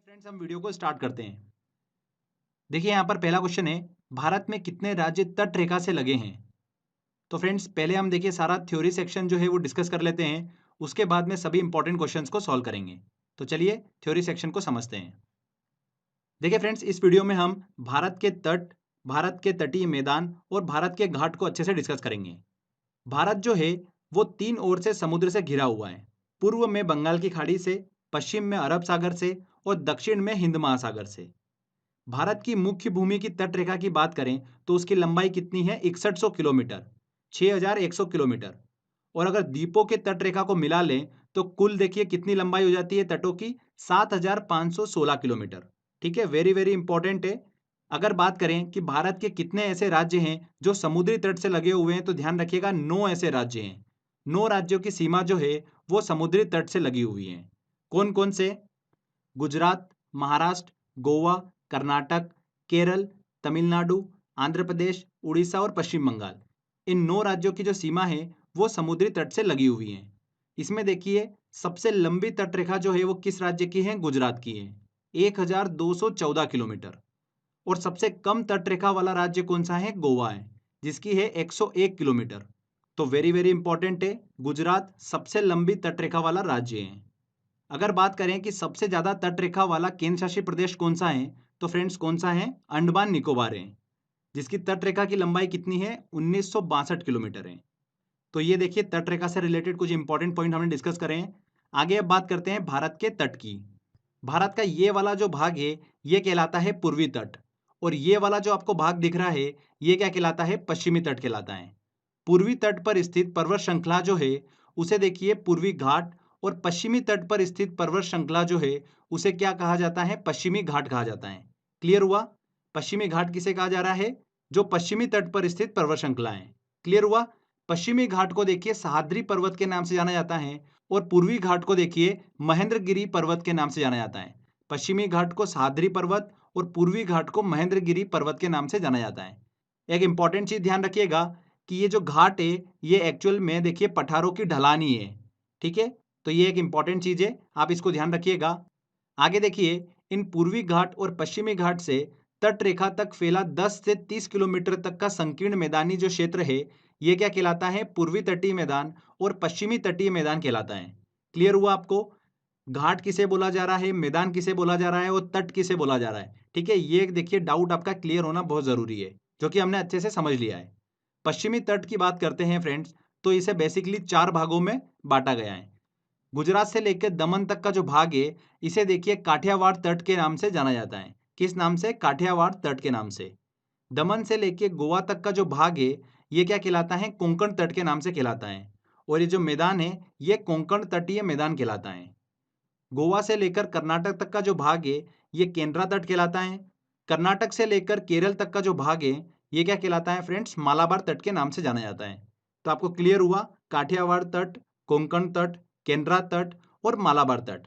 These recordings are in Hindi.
फ्रेंड्स हम वीडियो को स्टार्ट करते हैं। देखिए यहाँ पर पहला क्वेश्चन है, भारत में कितने राज्य तट रेखा से लगे हैं। तो फ्रेंड्स पहले हम देखिए सारा थ्योरी सेक्शन जो है वो डिस्कस कर लेते हैं, उसके बाद में सभी इंपॉर्टेंट क्वेश्चंस को सॉल्व करेंगे। तो चलिए थ्योरी सेक्शन को समझते हैं। देखिए फ्रेंड्स इस वीडियो में हम भारत के तट, भारत के तटीय मैदान और भारत के घाट को अच्छे से डिस्कस करेंगे। भारत जो है वो तीन ओर से समुद्र से घिरा हुआ है। पूर्व में बंगाल की खाड़ी से, पश्चिम में अरब सागर से और दक्षिण में हिंद महासागर से। भारत की मुख्य भूमि की तट रेखा की बात करें तो उसकी लंबाई कितनी है, 6100 किलोमीटर, 6100 किलोमीटर। और अगर द्वीपों के तट रेखा को मिला लें तो कुल देखिए कितनी लंबाई हो जाती है तटों की, 7516 किलोमीटर। ठीक है, वेरी वेरी इंपॉर्टेंट है। अगर बात करें कि भारत के कितने ऐसे राज्य हैं जो समुद्री तट से लगे हुए हैं, तो ध्यान रखिएगा 9 ऐसे राज्य हैं। 9 राज्यों की सीमा जो है वो समुद्री तट से लगी हुई है। कौन कौन से? गुजरात, महाराष्ट्र, गोवा, कर्नाटक, केरल, तमिलनाडु, आंध्र प्रदेश, उड़ीसा और पश्चिम बंगाल। इन 9 राज्यों की जो सीमा है वो समुद्री तट से लगी हुई है। इसमें देखिए सबसे लंबी तट रेखा जो है वो किस राज्य की है? गुजरात की है, 1214 किलोमीटर। और सबसे कम तट रेखा वाला राज्य कौन सा है? गोवा है, जिसकी है 101 किलोमीटर। तो वेरी वेरी इंपॉर्टेंट है, गुजरात सबसे लंबी तट रेखा वाला राज्य है। अगर बात करें कि सबसे ज्यादा तट रेखा वाला केंद्र शासित प्रदेश कौन सा है, तो फ्रेंड्स कौन सा है? अंडमान निकोबार है, जिसकी तट रेखा की लंबाई कितनी है? 1962 किलोमीटर है। तो ये देखिए तट रेखा से रिलेटेड कुछ इंपॉर्टेंट पॉइंट हमने डिस्कस करे हैं। आगे अब बात करते हैं भारत के तट की। भारत का ये वाला जो भाग है ये कहलाता है पूर्वी तट, और ये वाला जो आपको भाग दिख रहा है ये क्या कहलाता है? पश्चिमी तट कहलाता है। पूर्वी तट पर स्थित पर्वत श्रृंखला जो है उसे देखिए पूर्वी घाट, और पश्चिमी तट पर स्थित पर्वत श्रृंखला जो है उसे क्या कहा जाता है? पश्चिमी घाट कहा जाता है। क्लियर हुआ? पश्चिमी घाट किसे कहा जा रहा है? जो पश्चिमी तट पर स्थित पर्वत श्रृंखला है। क्लियर हुआ? पश्चिमी घाट को देखिए सह्याद्री पर्वत के नाम से जाना जाता है, और पूर्वी घाट को देखिए महेंद्रगिरी पर्वत के नाम से जाना जाता है। पश्चिमी घाट को सह्याद्री पर्वत और पूर्वी घाट को महेंद्रगिरी पर्वत के नाम से जाना जाता है। एक इंपॉर्टेंट चीज ध्यान रखिएगा कि ये जो घाट है ये एक्चुअल में देखिए पठारों की ढलानी है। ठीक है, तो ये एक इंपॉर्टेंट चीज है, आप इसको ध्यान रखिएगा। आगे देखिए इन पूर्वी घाट और पश्चिमी घाट से तट रेखा तक फैला 10 से 30 किलोमीटर तक का संकीर्ण मैदानी जो क्षेत्र है ये क्या कहलाता है? पूर्वी तटीय मैदान और पश्चिमी तटीय मैदान कहलाता है। क्लियर हुआ आपको? घाट किसे बोला जा रहा है, मैदान किसे बोला जा रहा है और तट किसे बोला जा रहा है। ठीक है, ये देखिए डाउट आपका क्लियर होना बहुत जरूरी है, जो कि हमने अच्छे से समझ लिया है। पश्चिमी तट की बात करते हैं फ्रेंड्स, तो इसे बेसिकली 4 भागों में बांटा गया है। गुजरात से लेकर दमन तक का जो भाग है इसे देखिए काठियावाड़ तट के नाम से जाना जाता है। किस नाम से? काठियावाड़ तट के नाम से। दमन से लेके गोवा तक का जो भाग है ये क्या कहलाता है? कोंकण तट के नाम से कहलाता है। और ये जो मैदान है ये कोंकण तटीय मैदान कहलाता है। गोवा से लेकर कर्नाटक तक का जो भाग है ये केंद्रा तट कहलाता है। कर्नाटक से लेकर केरल तक का जो भाग है ये क्या कहलाता है फ्रेंड्स? मालाबार तट के नाम से जाना जाता है। तो आपको क्लियर हुआ, काठियावाड़ तट, कोंकण तट, केंद्रा तट और मालाबार तट,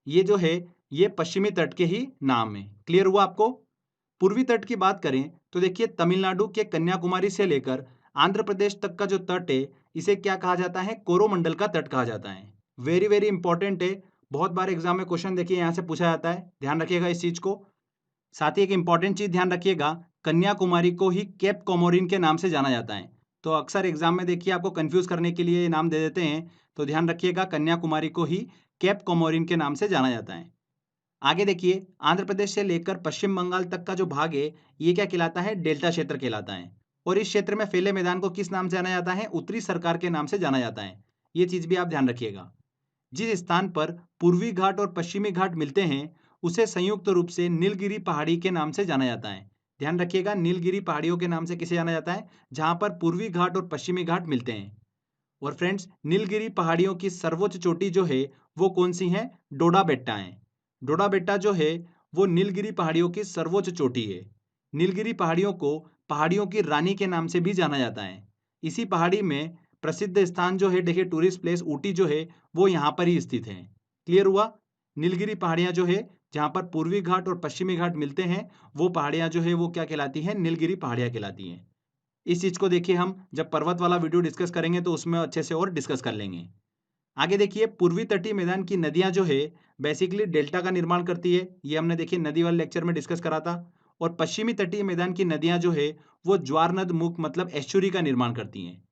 ये जो है ये पश्चिमी तट के ही नाम है। क्लियर हुआ आपको? पूर्वी तट की बात करें तो देखिए तमिलनाडु के कन्याकुमारी से लेकर आंध्र प्रदेश तक का जो तट है इसे क्या कहा जाता है? कोरोमंडल का तट कहा जाता है। वेरी वेरी इंपॉर्टेंट है, बहुत बार एग्जाम में क्वेश्चन देखिए यहाँ से पूछा जाता है, ध्यान रखिएगा इस चीज को। साथ ही एक इंपॉर्टेंट चीज ध्यान रखिएगा, कन्याकुमारी को ही केप कोमोरिन के नाम से जाना जाता है। तो अक्सर एग्जाम में देखिए आपको कंफ्यूज करने के लिए ये नाम दे देते हैं, तो ध्यान रखिएगा कन्याकुमारी को ही केप कोमोरिन के नाम से जाना जाता है। आगे देखिए आंध्र प्रदेश से लेकर पश्चिम बंगाल तक का जो भाग है ये क्या कहलाता है? डेल्टा क्षेत्र कहलाता है। और इस क्षेत्र में फैले मैदान को किस नाम से जाना जाता है? उत्तरी सरकार के नाम से जाना जाता है। ये चीज भी आप ध्यान रखिएगा। जिस स्थान पर पूर्वी घाट और पश्चिमी घाट मिलते हैं उसे संयुक्त रूप से नीलगिरी पहाड़ी के नाम से जाना जाता है। ध्यान रखिएगा, नीलगिरी पहाड़ियों के नाम से किसे जाना जाता है? जहां पर पूर्वी घाट और पश्चिमी घाट मिलते हैं। और फ्रेंड्स नीलगिरी पहाड़ियों की सर्वोच्च चोटी जो है वो कौन सी है? डोडा बेट्टा है। डोडा बेट्टा जो है वो नीलगिरी पहाड़ियों की सर्वोच्च चोटी है। नीलगिरी पहाड़ियों को पहाड़ियों की रानी के नाम से भी जाना जाता है। इसी पहाड़ी में प्रसिद्ध स्थान जो है देखिए टूरिस्ट प्लेस ऊटी जो है वो यहाँ पर ही स्थित है। क्लियर हुआ? नीलगिरी पहाड़ियाँ जो है जहाँ पर पूर्वी घाट और पश्चिमी घाट मिलते हैं वो पहाड़ियाँ जो है वो क्या कहलाती हैं? नीलगिरी पहाड़ियाँ कहलाती हैं। इस चीज को देखिए हम जब पर्वत वाला वीडियो डिस्कस करेंगे तो उसमें अच्छे से और डिस्कस कर लेंगे। आगे देखिए पूर्वी तटीय मैदान की नदियां जो है बेसिकली डेल्टा का निर्माण करती है, ये हमने देखिए नदी वाले लेक्चर में डिस्कस करा था। और पश्चिमी तटीय मैदान की नदियां जो है वो ज्वार नद मुख मतलब एस्चुरी का निर्माण करती हैं।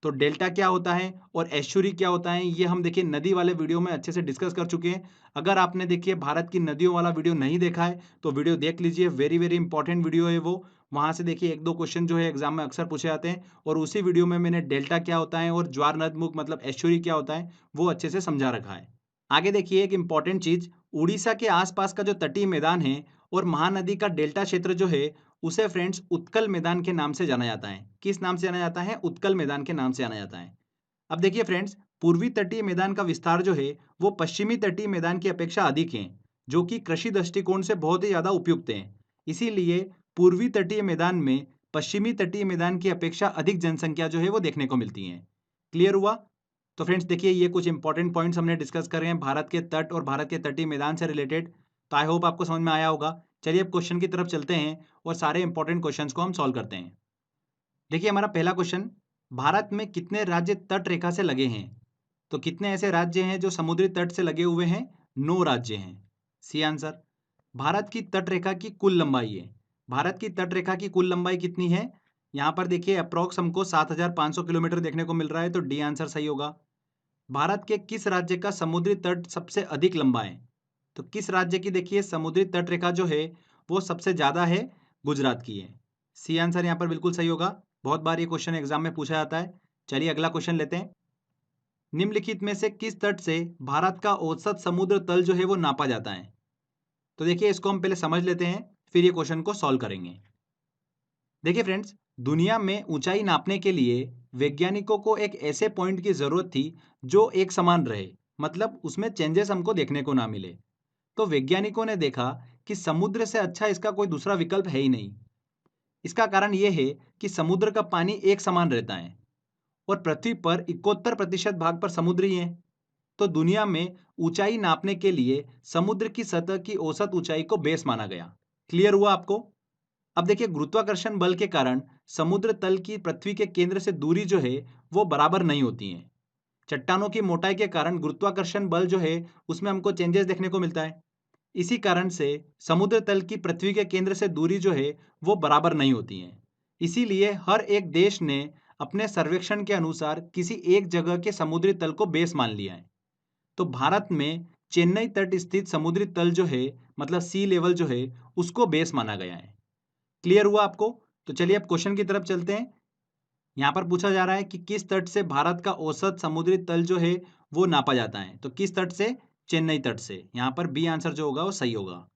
तो डेल्टा क्या होता है और एस्चुरी क्या होता है ये हम देखिए नदी वाले वीडियो में अच्छे से डिस्कस कर चुके हैं। अगर आपने देखिए भारत की नदियों वाला वीडियो नहीं देखा है तो वीडियो देख लीजिए, वेरी वेरी इंपॉर्टेंट वीडियो है वो। वहां से देखिए एक दो क्वेश्चन जो है एग्जाम में अक्सर पूछे जाते हैं और उसी वीडियो में मैंने डेल्टा क्या होता है और ज्वार नदमुख मतलब एस्चुरी क्या होता है वो अच्छे से समझा रखा है। आगे देखिए एक इंपॉर्टेंट चीज, उड़ीसा के आसपास का जो तटीय मैदान है और महानदी का डेल्टा क्षेत्र जो है उसे फ्रेंड्स उत्कल मैदान के नाम से जाना जाता है। किस नाम से जाना जाता है? उत्कल मैदान के नाम से जाना जाता है। अब देखिए फ्रेंड्स, पूर्वी तटीय मैदान का विस्तार जो है वो पश्चिमी तटीय मैदान की अपेक्षा अधिक है, जो कि कृषि दृष्टिकोण से बहुत ही ज्यादा उपयुक्त है। इसीलिए पूर्वी तटीय मैदान में पश्चिमी तटीय मैदान की अपेक्षा अधिक जनसंख्या जो है वो देखने को मिलती है। क्लियर हुआ? तो फ्रेंड्स देखिए ये कुछ इंपॉर्टेंट पॉइंट्स हमने डिस्कस कर रहे हैं भारत के तट और भारत के तटीय मैदान से रिलेटेड। तो आई होप आपको समझ में आया होगा। चलिए अब क्वेश्चन की तरफ चलते हैं और सारे इंपॉर्टेंट क्वेश्चंस को हम सॉल्व करते हैं। देखिए हमारा पहला क्वेश्चन, भारत में कितने राज्य तट रेखा से लगे हैं? तो कितने ऐसे राज्य हैं जो समुद्री तट से लगे हुए हैं? 9 राज्य हैं। C answer. भारत की तट रेखा की कुल लंबाई है। भारत की तट रेखा की कुल लंबाई कितनी है? यहाँ पर देखिए अप्रोक्स हमको 7,500 किलोमीटर देखने को मिल रहा है, तो डी आंसर सही होगा। भारत के किस राज्य का समुद्री तट सबसे अधिक लंबा है? तो किस राज्य की देखिए समुद्री तट रेखा जो है वो सबसे ज्यादा है? गुजरात की है। सी आंसर यहाँ पर बिल्कुल सही होगा। बहुत बार ये क्वेश्चन एग्जाम में पूछा जाता है। चलिए अगला क्वेश्चन लेते हैं। निम्नलिखित में से किस तट से भारत का औसत समुद्र तल जो है वो नापा जाता है? तो देखिए इसको हम पहले समझ लेते हैं, फिर ये क्वेश्चन को सॉल्व करेंगे। देखिए फ्रेंड्स, दुनिया में ऊंचाई नापने के लिए वैज्ञानिकों को एक ऐसे पॉइंट की जरूरत थी जो एक समान रहे, मतलब उसमें चेंजेस हमको देखने को ना मिले। तो वैज्ञानिकों ने देखा कि समुद्र से अच्छा इसका कोई दूसरा विकल्प है ही नहीं। इसका कारण यह है कि समुद्र का पानी एक समान रहता है और पृथ्वी पर 71% भाग पर समुद्र ही है। तो दुनिया में ऊंचाई नापने के लिए समुद्र की सतह की औसत ऊंचाई को बेस माना गया। क्लियर हुआ आपको? अब देखिए गुरुत्वाकर्षण बल के कारण समुद्र तल की पृथ्वी के केंद्र से दूरी जो है वो बराबर नहीं होती है। चट्टानों की मोटाई के कारण गुरुत्वाकर्षण बल जो है उसमें हमको चेंजेस देखने को मिलता है। इसी कारण से समुद्र तल की पृथ्वी के केंद्र से दूरी जो है वो बराबर नहीं होती है। इसीलिए हर एक देश ने अपने सर्वेक्षण के अनुसार किसी एक जगह के समुद्री तल को बेस मान लिया है। तो भारत में चेन्नई तट स्थित समुद्री तल जो है मतलब सी लेवल जो है उसको बेस माना गया है। क्लियर हुआ आपको? तो चलिए अब क्वेश्चन की तरफ चलते हैं। यहाँ पर पूछा जा रहा है कि किस तट से भारत का औसत समुद्री तल जो है वो नापा जाता है? तो किस तट से? चेन्नई तट से। यहाँ पर बी आंसर जो होगा वो सही होगा।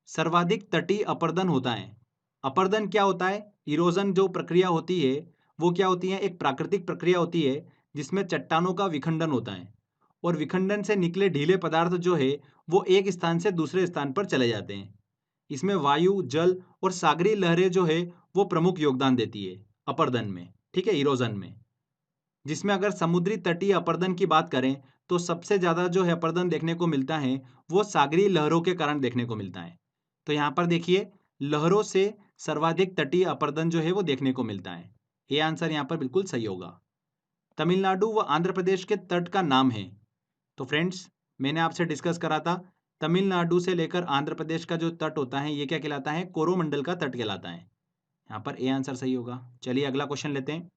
सर्वाधिक तटीय अपरदन होता है। अपरदन क्या होता है? इरोजन जो प्रक्रिया होती है वो क्या होती है? एक प्राकृतिक प्रक्रिया होती है जिसमें चट्टानों का विखंडन होता है और विखंडन से निकले ढीले पदार्थ जो है वो एक स्थान से दूसरे स्थान पर चले जाते हैं। इसमें वायु, जल और सागरीय लहरें जो है वो प्रमुख योगदान देती है अपरदन में, ठीक है, इरोजन में। जिसमें अगर समुद्री तटीय अपरदन की बात करें तो सबसे ज्यादा जो है अपरदन देखने को मिलता है वो सागरीय लहरों के कारण देखने को मिलता है। तो यहाँ पर देखिए लहरों से सर्वाधिक तटीय अपरदन जो है वो देखने को मिलता है। ये आंसर यहाँ पर बिल्कुल सही होगा। तमिलनाडु व आंध्र प्रदेश के तट का नाम है। तो फ्रेंड्स मैंने आपसे डिस्कस करा था तमिलनाडु से लेकर आंध्र प्रदेश का जो तट होता है ये क्या कहलाता है? कोरोमंडल का तट कहलाता है। यहाँ पर ए आंसर सही होगा। चलिए अगला क्वेश्चन लेते हैं।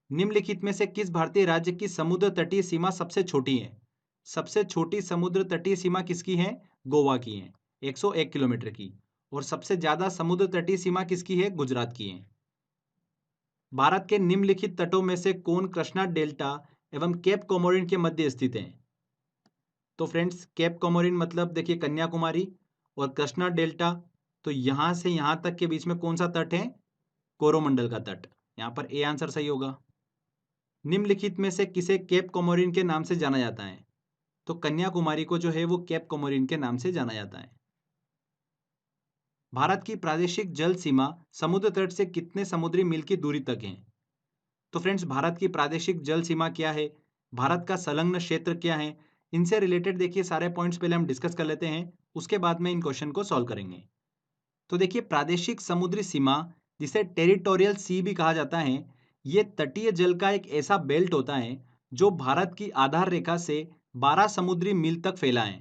निम्नलिखित में से किस भारतीय राज्य की समुद्र तटीय सीमा सबसे छोटी है? सबसे छोटी समुद्र तटीय सीमा किसकी है? गोवा की है, 101 किलोमीटर की। और सबसे ज्यादा समुद्र तटीय सीमा किसकी है? गुजरात की है। भारत के निम्नलिखित तटों में से कौन कृष्णा डेल्टा एवं केप कोमोरिन के मध्य स्थित है? तो फ्रेंड्स केप कोमोरिन मतलब देखिए कन्याकुमारी और कृष्णा डेल्टा, तो यहां से यहां तक के बीच में कौन सा तट है? कोरोमंडल का तट। यहाँ पर ए आंसर सही होगा। निम्नलिखित में से किसे केप कोमोरिन के नाम से जाना जाता है? तो कन्याकुमारी को जो है वो केप कोमोरिन के नाम से जाना जाता है। भारत की प्रादेशिक जल सीमा समुद्र तट से कितने समुद्री मील की दूरी तक है? तो फ्रेंड्स भारत की प्रादेशिक जल सीमा क्या है? भारत का संलग्न क्षेत्र क्या है? इनसे रिलेटेड देखिए सारे पॉइंट्स पहले हम डिस्कस कर लेते हैं, उसके बाद में इन क्वेश्चन को सॉल्व करेंगे। तो देखिए प्रादेशिक समुद्री सीमा जिसे टेरिटोरियल सी भी कहा जाता है, ये तटीय जल का एक ऐसा बेल्ट होता है जो भारत की आधार रेखा से 12 समुद्री मील तक फैला है।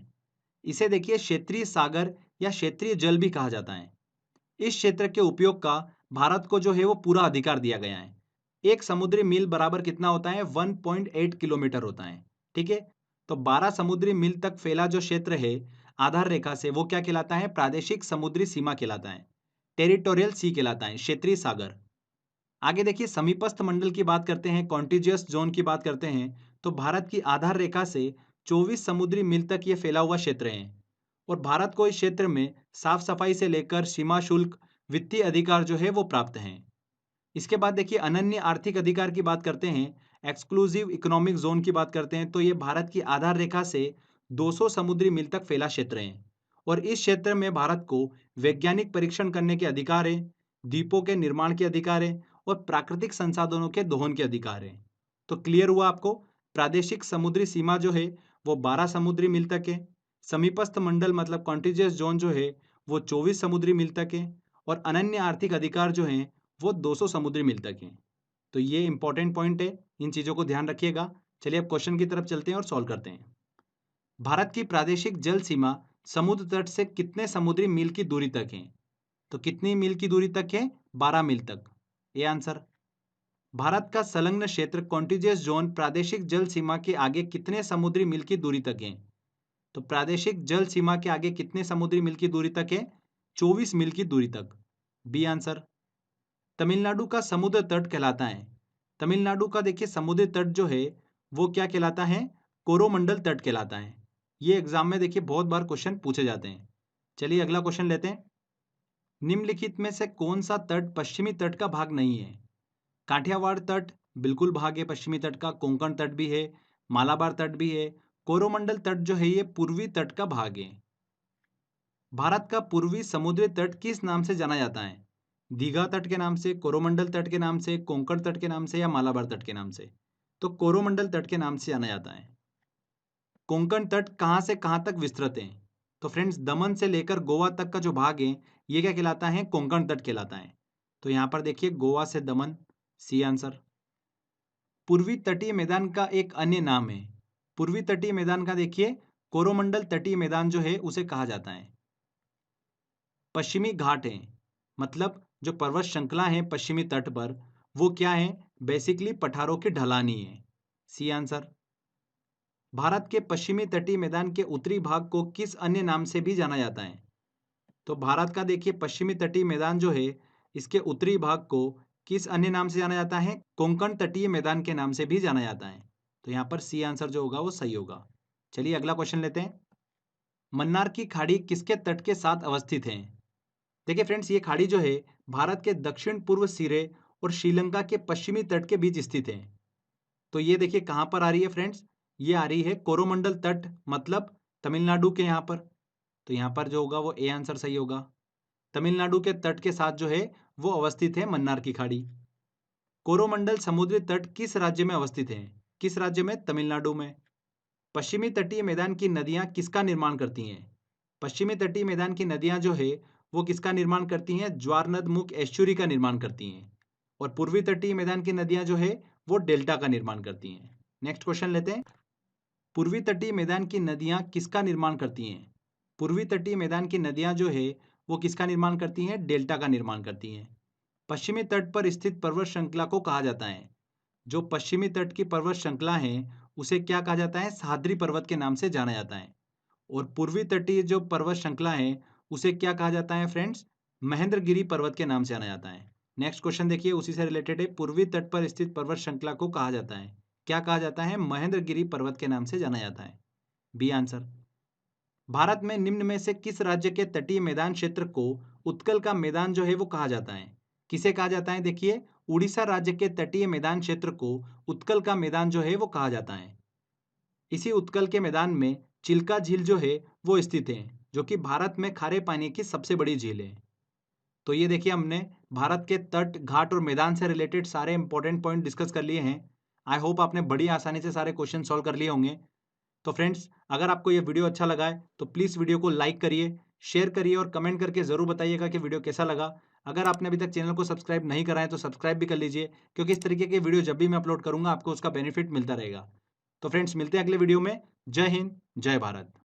इसे देखिए क्षेत्रीय सागर या क्षेत्रीय जल भी कहा जाता है। इस क्षेत्र के उपयोग का भारत को जो है वो पूरा अधिकार दिया गया है। एक समुद्री मील बराबर कितना होता है? 1.8 किलोमीटर होता है। ठीक है, तो 12 समुद्री मील तक फैला जो क्षेत्र है आधार रेखा से, वो क्या कहलाता है? प्रादेशिक समुद्री सीमा कहलाता है, टेरिटोरियल सी कहलाता है, क्षेत्रीय सागर। आगे देखिए समीपस्थ मंडल की बात करते हैं, कॉन्टिजियस जोन की बात करते हैं, तो भारत की आधार रेखा से 24 समुद्री मील तक ये फैला हुआ क्षेत्र है और भारत को इस क्षेत्र में साफ सफाई से लेकर सीमा शुल्क, वित्तीय अधिकार जो है वो प्राप्त हैं। इसके बाद देखिए अनन्य आर्थिक अधिकार की बात करते हैं, एक्सक्लूसिव इकोनॉमिक जोन की बात करते हैं, तो ये भारत की आधार रेखा से 200 समुद्री मील तक फैला क्षेत्र है और इस क्षेत्र में भारत को वैज्ञानिक परीक्षण करने के अधिकार है, द्वीपों के निर्माण के अधिकार है और प्राकृतिक संसाधनों के दोहन के अधिकार है। तो क्लियर हुआ आपको? प्रादेशिक समुद्री सीमा जो है वो 12 समुद्री मील तक है, समीपस्थ मंडल मतलब कॉन्टिजियस जोन जो है वो 24 समुद्री मील तक है और अनन्य आर्थिक अधिकार जो है वो 200 समुद्री मील तक है। तो ये इंपॉर्टेंट पॉइंट है, इन चीज़ों को ध्यान रखिएगा। चलिए अब क्वेश्चन की तरफ चलते हैं और सॉल्व करते हैं। भारत की प्रादेशिक जल सीमा समुद्र तट से कितने समुद्री मील की दूरी तक है? तो कितनी मील की दूरी तक है? 12 मील तक। ये आंसर। भारत का संलग्न क्षेत्र कॉन्टिजियस जोन प्रादेशिक जल सीमा के आगे कितने समुद्री मील की दूरी तक है? तो प्रादेशिक जल सीमा के आगे कितने समुद्री मील की दूरी तक है? 24 मील की दूरी तक। B answer. तमिलनाडु का समुद्र तट कहलाता है। तमिलनाडु का देखिए समुद्री तट जो है वो क्या कहलाता है? कोरोमंडल तट कहलाता है। ये एग्जाम में देखिए बहुत बार क्वेश्चन पूछे जाते हैं। चलिए अगला क्वेश्चन लेते हैं। निम्नलिखित में से कौन सा तट पश्चिमी तट का भाग नहीं है? काठियावाड़ तट बिल्कुल भाग है पश्चिमी तट का, कोंकण तट भी है, मालाबार तट भी है, कोरोमंडल तट जो है ये पूर्वी तट का भाग है। भारत का पूर्वी समुद्री तट किस नाम से जाना जाता है? दीघा तट के नाम से, कोरोमंडल तट के नाम से, कोंकण तट के नाम से या मालाबार तट के नाम से? तो कोरोमंडल तट के नाम से जाना जाता है। कोंकण तट कहां से कहां तक विस्तृत है? तो फ्रेंड्स दमन से लेकर गोवा तक का जो भाग है ये क्या कहलाता है? कोंकण तट कहलाता है। तो यहां पर देखिए गोवा से दमन, सी आंसर। पूर्वी तटीय मैदान का एक अन्य नाम है। पूर्वी तटीय मैदान का देखिए कोरोमंडल तटीय मैदान जो है उसे कहा जाता है। पश्चिमी घाट है मतलब जो पर्वत श्रृंखला है पश्चिमी तट पर वो क्या है? बेसिकली पठारों की ढलानी है, सी आंसर। भारत के पश्चिमी तटीय मैदान के उत्तरी भाग को किस अन्य नाम से भी जाना जाता है? तो भारत का देखिए पश्चिमी तटीय मैदान जो है इसके उत्तरी भाग को किस अन्य नाम से जाना जाता है? कोंकण तटीय मैदान के नाम से भी जाना जाता है। तो यहाँ पर सी आंसर जो होगा वो सही होगा। चलिए अगला क्वेश्चन लेते हैं। मन्नार की खाड़ी किसके तट के साथ अवस्थित है? देखिए फ्रेंड्स ये खाड़ी जो है भारत के दक्षिण पूर्व सिरे और श्रीलंका के पश्चिमी तट के बीच स्थित है। तो ये देखिए कहाँ पर आ रही है फ्रेंड्स? ये आ रही है कोरोमंडल तट मतलब तमिलनाडु के यहाँ पर। तो यहाँ पर जो होगा वो ए आंसर सही होगा। तमिलनाडु के तट के साथ जो है वो अवस्थित है मन्नार की खाड़ी। कोरोमंडल समुद्री तट किस राज्य में अवस्थित है? किस राज्य में? तमिलनाडु में। पश्चिमी तटीय मैदान की नदियां किसका निर्माण करती हैं? पश्चिमी तटीय मैदान की नदियां जो है वो किसका निर्माण करती हैं? ज्वारनद मुख एस्चुरी का निर्माण करती हैं। और पूर्वी तटीय मैदान की नदियां जो है वो डेल्टा का निर्माण करती हैं। नेक्स्ट क्वेश्चन लेते हैं। पूर्वी तटीय मैदान की नदियां किसका निर्माण करती हैं? पूर्वी तटीय मैदान की नदियां जो है वो किसका निर्माण करती हैं? डेल्टा का निर्माण करती हैं। पश्चिमी तट पर स्थित पर्वत श्रृंखला को कहा जाता है। जो पश्चिमी तट की पर्वत श्रृंखला है उसे क्या कहा जाता है? सह्याद्री पर्वत के नाम से जाना जाता है। और पूर्वी तटीय जो पर्वत श्रृंखला है उसे क्या कहा जाता है फ्रेंड्स? महेंद्रगिरी पर्वत के नाम से जाना जाता है। नेक्स्ट क्वेश्चन देखिए उसी से रिलेटेड है। पूर्वी तट पर स्थित पर्वत श्रृंखला को कहा जाता है, क्या कहा जाता है? महेंद्रगिरी पर्वत के नाम से जाना जाता है। B answer. भारत में निम्न में से किस राज्य के तटीय मैदान क्षेत्र को उत्कल का मैदान जो है वो कहा जाता है? किसे कहा जाता है? देखिए उड़ीसा राज्य के तटीय मैदान क्षेत्र को उत्कल का मैदान जो है वो कहा जाता है। इसी उत्कल के मैदान में चिल्का झील जो है वो स्थित है, जो कि भारत में खारे पानी की सबसे बड़ी झील है। तो ये देखिए हमने भारत के तट, घाट और मैदान से रिलेटेड सारे इंपॉर्टेंट पॉइंट डिस्कस कर लिए हैं। आई होप आपने बड़ी आसानी से सारे क्वेश्चन सॉल्व कर लिए होंगे। तो फ्रेंड्स अगर आपको ये वीडियो अच्छा लगा है तो प्लीज़ वीडियो को लाइक करिए, शेयर करिए और कमेंट करके ज़रूर बताइएगा कि वीडियो कैसा लगा। अगर आपने अभी तक चैनल को सब्सक्राइब नहीं करा है तो सब्सक्राइब भी कर लीजिए, क्योंकि इस तरीके के वीडियो जब भी मैं अपलोड करूंगा आपको उसका बेनिफिट मिलता रहेगा। तो फ्रेंड्स मिलते हैं अगले वीडियो में। जय हिंद, जय भारत।